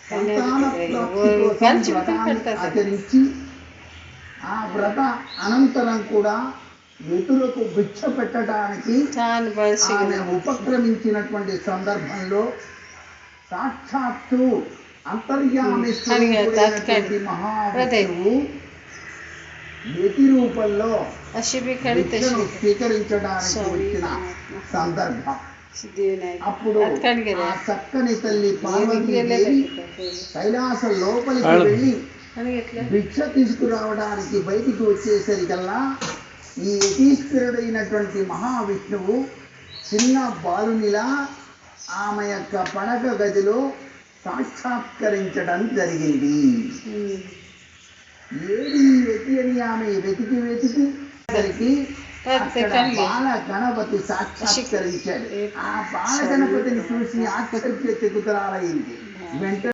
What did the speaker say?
సంతాన ప్రాప్తి కోసం వ్రతాన్ని ఆచరించి ఆ వ్రత అనంతరం కూడా ఎదురుకు భిక్ష పెట్టడానికి ఆమె ఉపక్రమించినటువంటి సందర్భంలో సాక్షాత్తు అంతర్యామి స్వరూపుడైనటువంటి మహావిష్ణువు యతి రూపంలో భిక్షను స్వీకరించడానికి వచ్చిన సందర్భం. అప్పుడు ఆ చక్కని తల్లి పార్వతీదేవి కైలాస లోపలికి వెళ్ళి భిక్ష తీసుకురావడానికి బయటికి వచ్చేసరికల్లా ఈ యతీశ్వరుడైనటువంటి మహావిష్ణువు చిన్న బాలునిలా ఆమె యొక్క పడక గదిలో సాక్షాత్కరించడం జరిగింది. ఏది యతి అని ఆమె వెతికి అక్కడ బాల గణపతి సాక్షాత్కరించాడు. ఆ బాల గణపతిని చూసి ఆశ్చర్యచకితురాలైంది. వెంటనే